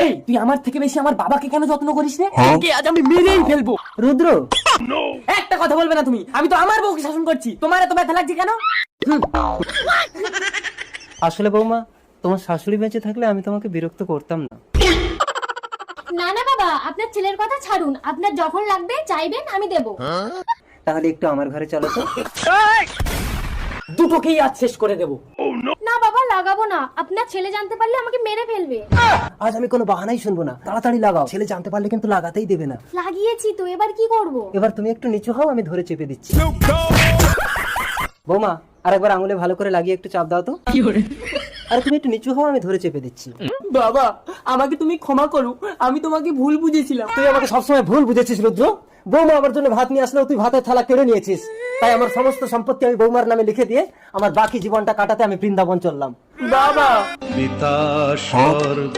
এই তুই আমার থেকে বেশি আমার বাবাকে কেন যত্ন করিস রে? তোকে আজ আমি মেরেই ফেলবো। রুদ্র, একটা কথা বলবে না তুমি, আমি তো আমার বউকে শাসন করছি, তোমার এত ব্যথা লাগছে কেন? আসলে বৌমা, তোমার শাশুড়ি বেঁচে থাকলে আমি তোমাকে বিরক্ত করতাম না। না না বাবা, আপনার ছেলের কথা ছাড়ুন, আপনার যখন লাগবে চাইবেন আমি দেব। তাহলে একটু আমার ঘরে চলো তো। দুটোকেই আজ শেষ করে দেবো। না বাবা, লাগাবো না, আপনার ছেলে জানতে পারলে আমাকে মেরে ফেলবে। আজ আমি কোনো বাহানাই শুনবো না, তাড়াতাড়ি লাগাও। ছেলে জানতে পারলে কিন্তু লাগাতেই দেবে না। লাগিয়েছি তো, এবার কি করব? এবার তুমি একটু নিচু হও, আমি ধরে চেপে দিচ্ছি। বৌমা, আরেকবার আঙুলে ভালো করে লাগিয়ে একটু চাপ দাও তো। আরে তুমি একটু নিচু হও, আমি ধরে চেপে দিচ্ছি। বাবা, আমাকে তুমি ক্ষমা করো, আমি তোমাকে ভুল বুঝেছিলাম। তুই আমাকে সবসময় ভুল বুঝেছিস রুদ্র। বৌমা আমার জন্য ভাত নিয়ে আসলেও তুই ভাতের থালা কেড়ে নিয়েছিস। তাই আমার সমস্ত সম্পত্তি আমি বৌমার নামে লিখে দিয়ে আমার বাকি জীবনটা কাটাতে আমি বৃন্দাবন চললাম। বাবা, পিতা স্বর্গ